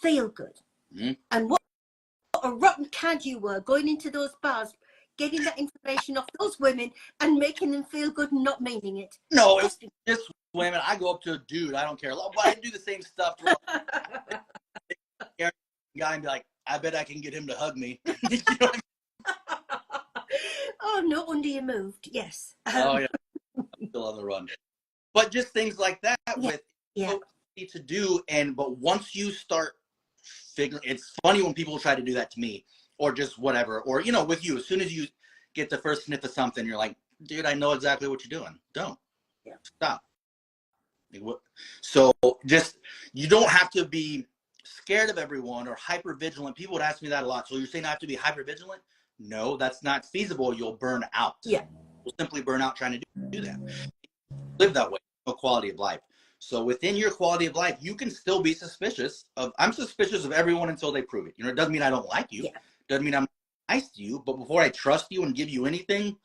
feel good. Mm-hmm. And what a rotten cad you were going into those bars, getting that information off those women and making them feel good and not meaning it. No, it's just women. I go up to a dude. I don't care. But I do the same stuff to a guy and be like, I bet I can get him to hug me. You know what I mean? Oh, no wonder you moved. Yes. Oh, yeah. I'm still on the run. But just things like that with what you need to do. But once you start figuring, it's funny when people try to do that to me or just whatever. Or, you know, with you, as soon as you get the first sniff of something, you're like, dude, I know exactly what you're doing. Don't. Yeah. Stop. So just, you don't have to be scared of everyone or hyper vigilant. People would ask me that a lot. So you're saying I have to be hyper vigilant? No, that's not feasible. You'll burn out. Yeah. You'll simply burn out trying to do that. Live that way. No quality of life. So within your quality of life, you can still be suspicious of, I'm suspicious of everyone until they prove it. You know, it doesn't mean I don't like you. Yeah. Doesn't mean I'm nice to you. But before I trust you and give you anything,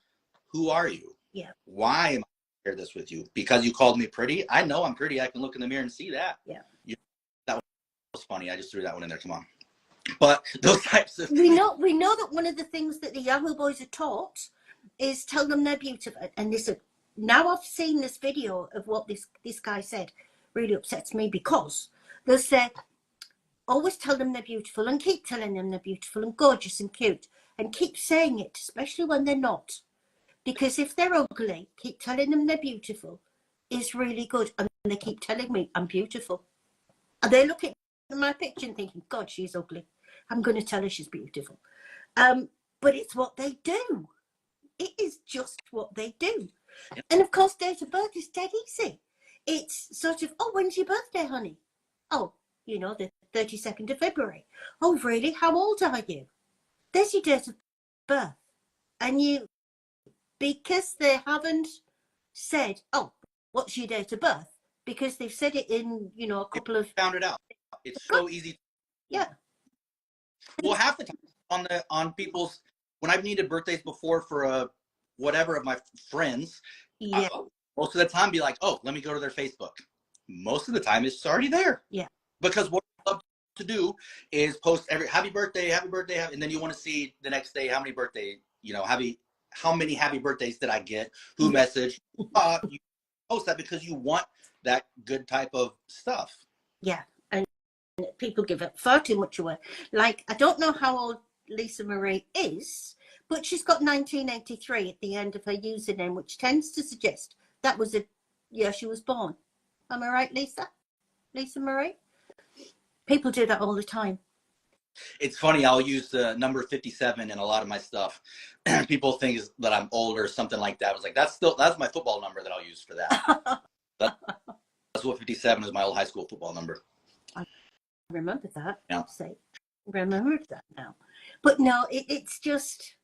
who are you? Yeah. Why am I share this with you? Because you called me pretty? I know I'm pretty. I can look in the mirror and see that. Yeah. That was funny. I just threw that one in there. Come on. But those types of we know that one of the things that the Yahoo boys are taught is tell them they're beautiful. And this, now I've seen this video of what this guy said, really upsets me, because they'll say, always tell them they're beautiful and keep telling them they're beautiful and gorgeous and cute and keep saying it, especially when they're not. Because if they're ugly, keep telling them they're beautiful is really good. And they keep telling me I'm beautiful. And they look at my picture and thinking, God, she's ugly. I'm going to tell her she's beautiful. But it's what they do. It is just what they do. Yep. And of course, date of birth is dead easy. It's sort of, oh, when's your birthday, honey? Oh, you know, the 32nd of February. Oh, really? How old are you? There's your date of birth. And you, because they haven't said, oh, what's your date of birth? Because they've said it in, you know, a couple of... Found it out. It's so easy. Yeah. Well, half the time on people's, when I've needed birthdays before for whatever of my friends, yeah, most of the time be like, oh, let me go to their Facebook. Most of the time it's already there. Yeah. Because what I love to do is post every happy birthday, and then you want to see the next day how many birthday, you know, how many happy birthdays did I get? Who messaged? You post that because you want that good type of stuff. Yeah. And people give it far too much away. Like, I don't know how old Lisa Marie is, but she's got 1983 at the end of her username, which tends to suggest that was a year she was born. Am I right, Lisa? Lisa Marie? People do that all the time. It's funny, I'll use the number 57 in a lot of my stuff. People think that I'm old or something like that. I was like, that's my football number that I'll use for that. That's what 57 is, my old high school football number. I remember that. Yeah. Remembered that now. But no, it's just,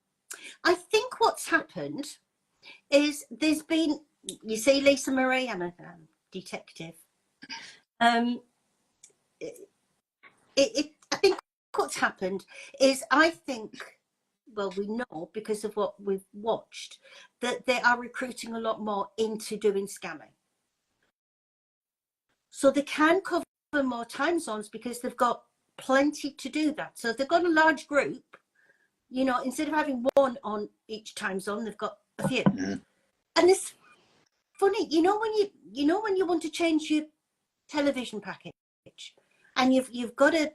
I think what's happened is there's been, you see, Lisa Marie, I'm a detective. I think what's happened is, I think, well, we know because of what we've watched, that they are recruiting a lot more into doing scamming. So they can cover more time zones because they've got plenty to do that. So if they've got a large group, you know, instead of having one on each time zone, they've got a few. Mm-hmm. And it's funny, you know, when you want to change your television package and you've got a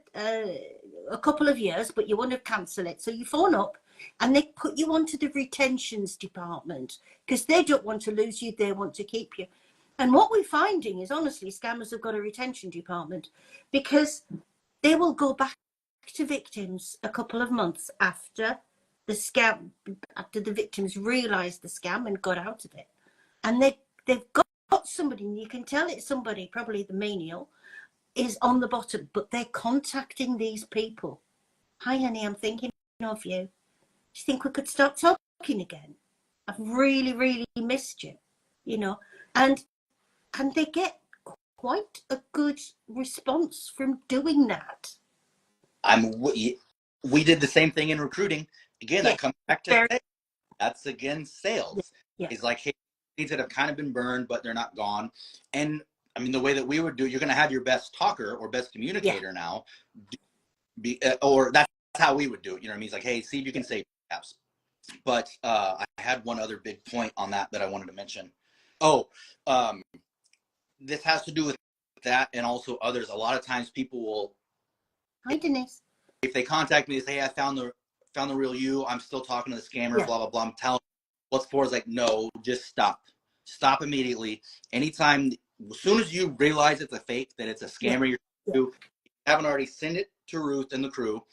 couple of years, but you want to cancel it, so you phone up and they put you onto the retentions department because they don't want to lose you, they want to keep you. And what we're finding is, honestly, scammers have got a retention department because they will go back to victims a couple of months after the scam, after the victims realised the scam and got out of it. And they've got somebody, and you can tell it's somebody, probably the menial, is on the bottom, but they're contacting these people. Hi, honey, I'm thinking of you. Do you think we could start talking again? I've really, really missed you, you know. And they get quite a good response from doing that. We did the same thing in recruiting. Again, I come back to sales. That's again sales. Yeah. It's like, hey, things that have kind of been burned, but they're not gone. And I mean, the way that we would do, you're going to have your best talker or best communicator now, or that's how we would do it. You know what I mean? He's like, hey, see if you can save apps. But I had one other big point on that I wanted to mention. Oh, this has to do with that and also others. A lot of times people will, Hi, Denise. if they contact me, they say, hey, I found the real you. I'm still talking to the scammer, Yeah. blah, blah, blah. I'm telling what's for is like, no, just stop. Stop immediately. Anytime, as soon as you realize it's a fake, that it's a scammer, you haven't already, send it to Ruth and the crew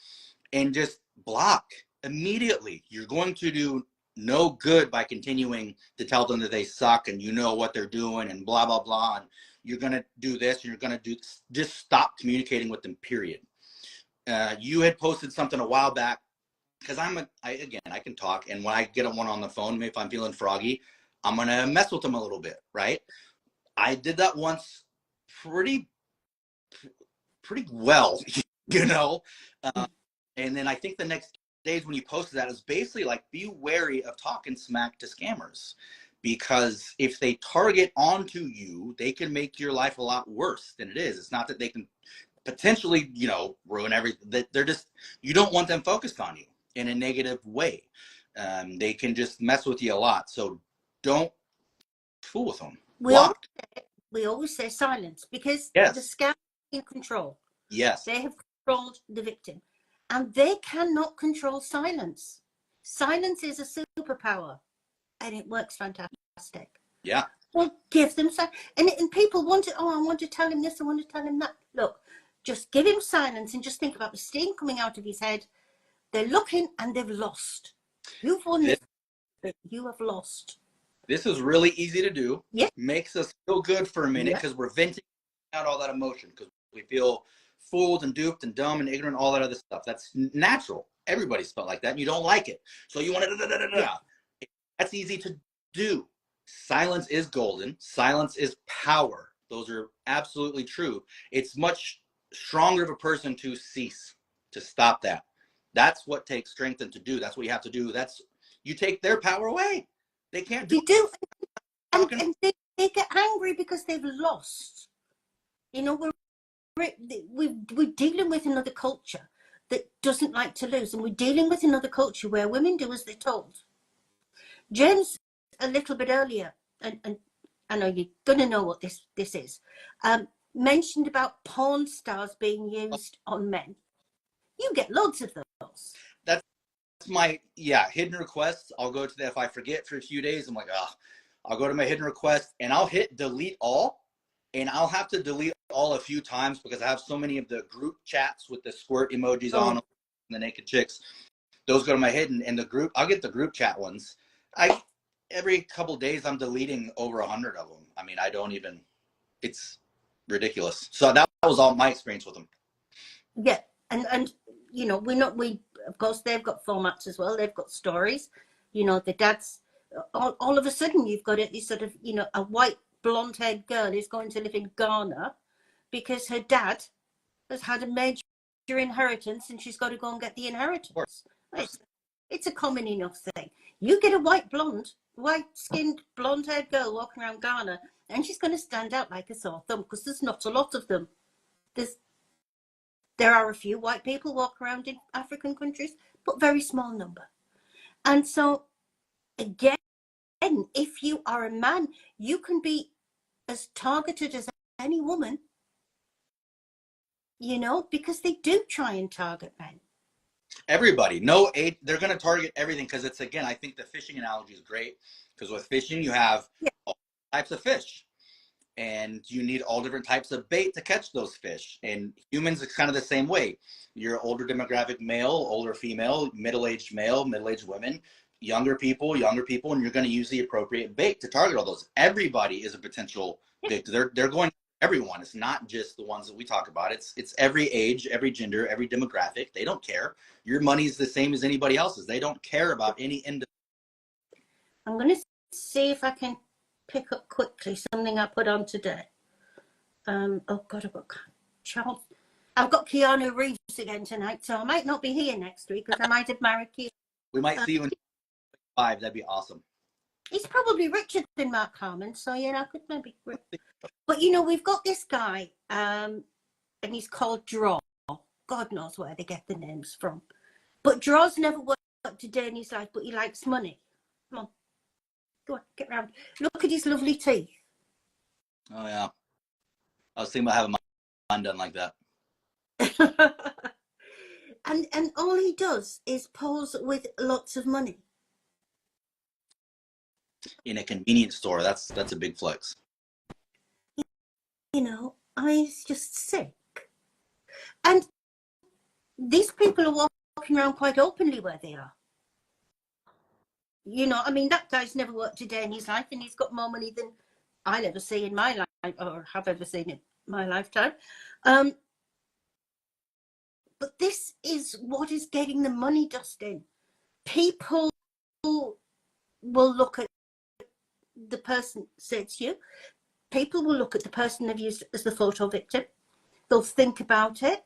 and just block immediately. You're going to do no good by continuing to tell them that they suck and you know what they're doing and blah, blah, blah. And you're going to do this and you're going to do, just stop communicating with them, period. You had posted something a while back, because I can talk, and when I get one on the phone, if I'm feeling froggy, I'm going to mess with them a little bit, right? I did that once pretty well, you know? And then I think the next days when you posted that is basically like, be wary of talking smack to scammers, because if they target onto you, they can make your life a lot worse than it is. It's not that they can potentially, ruin everything. They're just, you don't want them focused on you in a negative way. They can just mess with you a lot. So don't fool with them. We always say silence, because Yes. the scam is in control. Yes. They have controlled the victim, and they cannot control silence. Silence is a superpower, and it works fantastic. Yeah. Well, give them silence. And people want it. Oh, I want to tell him this. I want to tell him that. Look, just give him silence and just think about the steam coming out of his head. They're looking and they've lost. You've won this, but you have lost. This is really easy to do. Yeah. Makes us feel good for a minute, because we're venting out all that emotion, because we feel fooled and duped and dumb and ignorant, all that other stuff. That's natural. Everybody's felt like that, and you don't like it. So you want to That's easy to do. Silence is golden. Silence is power. Those are absolutely true. It's much stronger of a person to cease, to stop that. That's what takes strength and to do. That's what you have to do. You take their power away. They can't do it. And they get angry because they've lost. We're dealing with another culture that doesn't like to lose, and we're dealing with another culture where women do as they're told. James, a little bit earlier, and I know you're going to know what this is, mentioned about porn stars being used on men. You get loads of those. That's my hidden requests. I'll go to that if I forget for a few days. I'm like, I'll go to my hidden request and I'll hit delete all, and I'll have to delete all a few times because I have so many of the group chats with the squirt emojis on them, and the naked chicks. Those go to my hidden, and the group, I'll get the group chat ones. Every couple of days I'm deleting over 100 of them. I mean, it's ridiculous. So that was all my experience with them. Yeah. And of course they've got formats as well. They've got stories. The dads, all of a sudden you've got this sort of, a white blonde-haired girl who's going to live in Ghana because her dad has had a major inheritance and she's got to go and get the inheritance. It's a common enough thing. You get a white-skinned, blonde-haired girl walking around Ghana, and she's going to stand out like a sore thumb, because there's not a lot of them. There are a few white people walk around in African countries, but very small number. And so, again, if you are a man, you can be as targeted as any woman, because they do try and target men. Everybody. No age. They're going to target everything, because it's, again, I think the fishing analogy is great, because with fishing, you have all types of fish. And you need all different types of bait to catch those fish. And humans, it's kind of the same way. You're older demographic male, older female, middle-aged male, middle-aged women, younger people, and you're going to use the appropriate bait to target all those. Everybody is a potential victim. They're going everyone. It's not just the ones that we talk about. It's every age, every gender, every demographic. They don't care. Your money's the same as anybody else's. They don't care about any end. I'm going to see if I can pick up quickly something I put on today. I've got Keanu Reeves again tonight, so I might not be here next week because I might have married Keanu. We might see you in 5. That'd be awesome. He's probably richer than Mark Harmon, so I could maybe. But we've got this guy, and he's called Draw. God knows where they get the names from. But Draw's never worked a day in his life, but he likes money. Come on. Go on, get round. Look at his lovely teeth. Oh, yeah. I was thinking about having mine done like that. and all he does is pose with lots of money. In a convenience store, that's a big flex. You know, he's just sick. And these people are walking around quite openly where they are. You know, I mean, that guy's never worked a day in his life, and he's got more money than I'll ever see in my life, or have ever seen in my lifetime. But this is what is getting the money, Dustin. People will look at the person, say it's you, people will look at the person they've used as the photo victim. They'll think about it,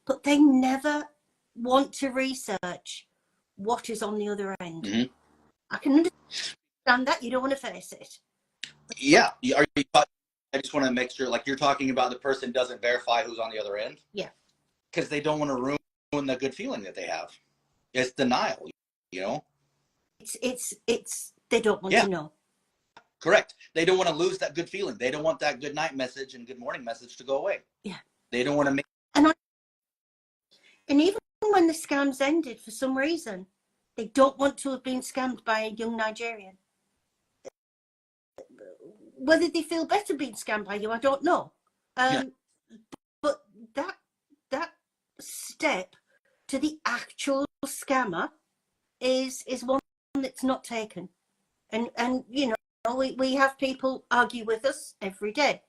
but they never want to research what is on the other end. Mm-hmm. I can understand that. You don't want to face it. Yeah. I just want to make sure, like, you're talking about the person doesn't verify who's on the other end. Yeah. Because they don't want to ruin the good feeling that they have. It's denial, you know? It's they don't want to know. Correct. They don't want to lose that good feeling. They don't want that good night message and good morning message to go away. Yeah. They don't want to make. And even when the scams ended, for some reason, they don't want to have been scammed by a young Nigerian. Whether they feel better being scammed by you, I don't know. But that step to the actual scammer is one that's not taken. And you know, we have people argue with us every day.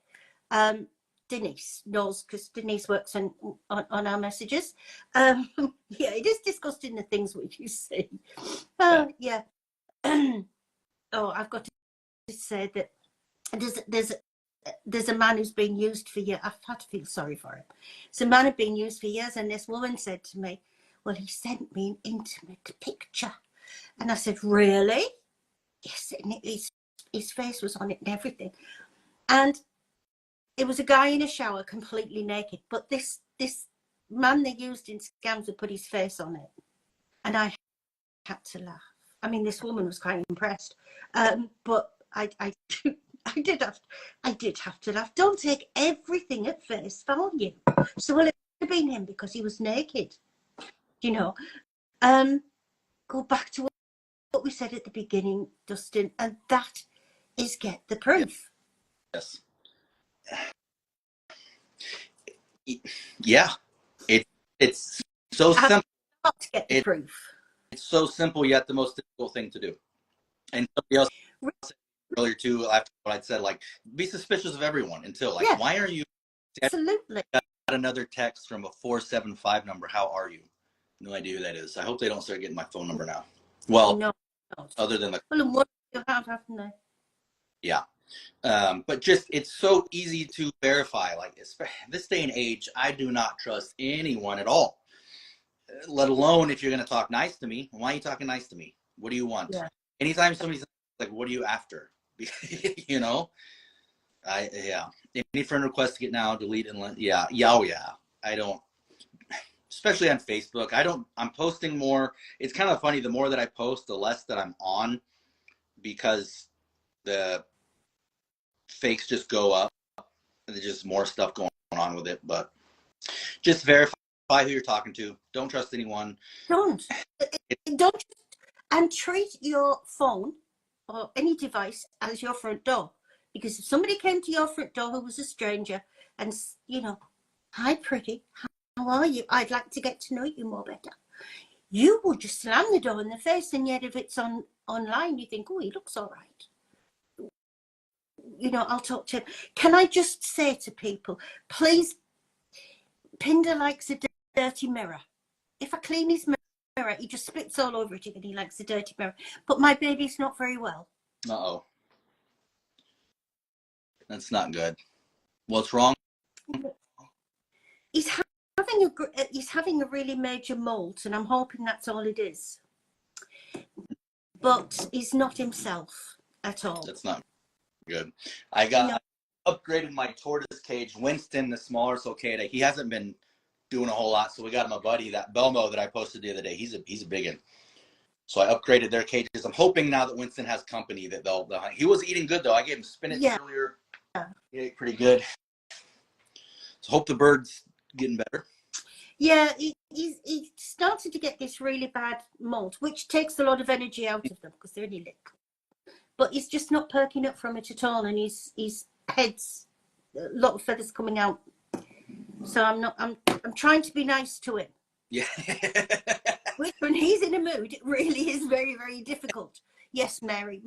Denise knows, because Denise works on our messages. Yeah, it is disgusting, the things which you see. Yeah. Oh, I've got to say that there's a man who's been used for years. I've had to feel sorry for him. It's a man who's been used for years, and this woman said to me, well, he sent me an intimate picture. And I said, really? Yes, and his face was on it and everything. And it was a guy in a shower, completely naked. But this man they used in scams would put his face on it. And I had to laugh. I mean, this woman was quite impressed. But I did have to laugh. Don't take everything at face value. So, well, it could have been him because he was naked. You know, go back to what we said at the beginning, Dustin, and that is get the proof. Yes. Yeah. It's so simple. Not to get the proof. It's so simple, yet the most difficult thing to do. And somebody else said earlier too, after what I'd said, like, be suspicious of everyone until, like, why are you? Absolutely. Got another text from a 475 number. How are you? No idea who that is. I hope they don't start getting my phone number now. Well, no. Other than what you have, haven't they? Yeah. But just, it's so easy to verify. Like, this day and age, I do not trust anyone at all, let alone if you're going to talk nice to me. Why are you talking nice to me? What do you want? Yeah. Anytime somebody's like, what are you after? You know? Any friend request to get now, delete and I don't, especially on Facebook. I'm posting more. It's kind of funny. The more that I post, the less that I'm on, because the fakes just go up. There's just more stuff going on with it. But just verify who you're talking to. Don't trust anyone. Don't and treat your phone or any device as your front door. Because if somebody came to your front door who was a stranger and, you know, hi, pretty, how are you? I'd like to get to know you more better. You would just slam the door in the face, and yet if it's online, you think, oh, he looks all right. You know, I'll talk to him. Can I just say to people, please, Pinder likes a dirty mirror. If I clean his mirror, he just spits all over it, and he likes a dirty mirror. But my baby's not very well. Uh-oh. That's not good. What's wrong? He's having a really major mold, and I'm hoping that's all it is. But he's not himself at all. That's not good. I upgraded my tortoise cage. Winston, the smaller cicada, he hasn't been doing a whole lot. So we got him a buddy, that Belmo that I posted the other day. He's a big one. So I upgraded their cages. I'm hoping now that Winston has company that they'll hunt. He was eating good though. I gave him spinach earlier. He ate pretty good. So hope the bird's getting better. Yeah, he started to get this really bad molt, which takes a lot of energy out of them because they're only little. But he's just not perking up from it at all, and his head's a lot of feathers coming out. So I'm trying to be nice to him. Yeah. When he's in a mood, it really is very, very difficult. Yes, Mary.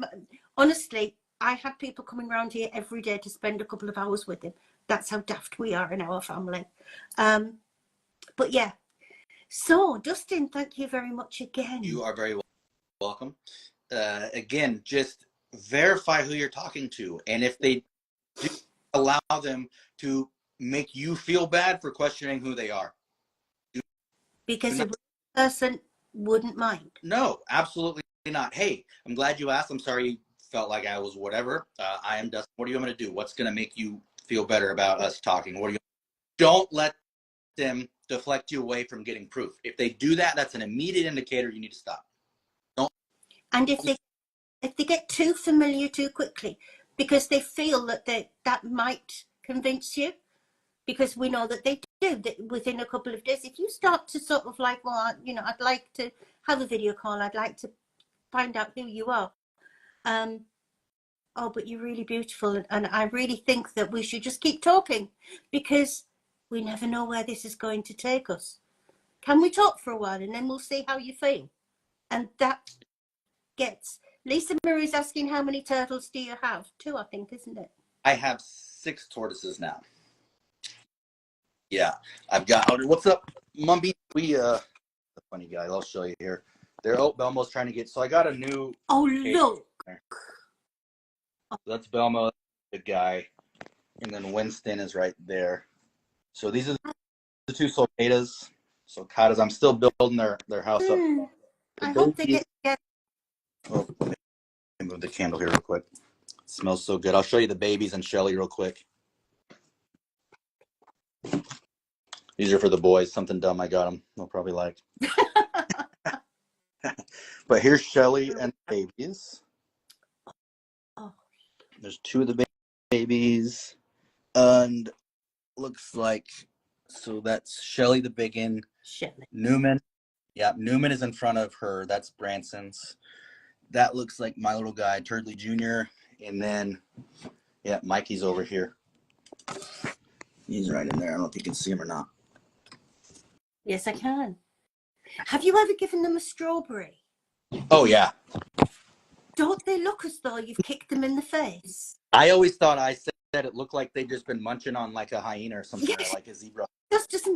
Honestly, I have people coming around here every day to spend a couple of hours with him. That's how daft we are in our family. But yeah. So, Dustin, thank you very much again. You are very welcome. Again, just verify who you're talking to. And if they do, allow them to make you feel bad for questioning who they are. Because a person wouldn't mind. No, absolutely not. Hey, I'm glad you asked. I'm sorry you felt like I was whatever. I am Dustin. What are you going to do? What's going to make you feel better about us talking? What are you? Don't let them deflect you away from getting proof. If they do that, that's an immediate indicator you need to stop. Don't. And if they get too familiar too quickly, because they feel that might convince you, because we know that they do, that within a couple of days, if you start to sort of like, well, you know, I'd like to have a video call, I'd like to find out who you are. Oh, but you're really beautiful. And I really think that we should just keep talking, because we never know where this is going to take us. Can we talk for a while and then we'll see how you feel? And that gets, Lisa Marie's asking, how many turtles do you have? 2, I think, isn't it? I have 6 tortoises now. Yeah, I've got, what's up, Mumby? The funny guy, I'll show you here. Belmo's trying to get, so I got a new. Oh, look. So that's Belmo, the guy. And then Winston is right there. So these are the 2 sulcatas. Sulcatas, I'm still building their house up. I hope they get together. Oh, let me move the candle here real quick. It smells so good. I'll show you the babies and Shelly real quick. These are for the boys. Something dumb I got them. They'll probably like. But here's Shelly and the babies. Oh. There's 2 of the babies. And looks like, so that's Shelly the biggin. Shelly. Newman. Yeah, Newman is in front of her. That's Branson's. That looks like my little guy, Turdley Jr. And then, yeah, Mikey's over here. He's right in there. I don't know if you can see him or not. Yes, I can. Have you ever given them a strawberry? Oh, yeah. Don't they look as though you've kicked them in the face? I always thought I said it looked like they'd just been munching on like a hyena or something, yes. or like a zebra. Just doesn't it?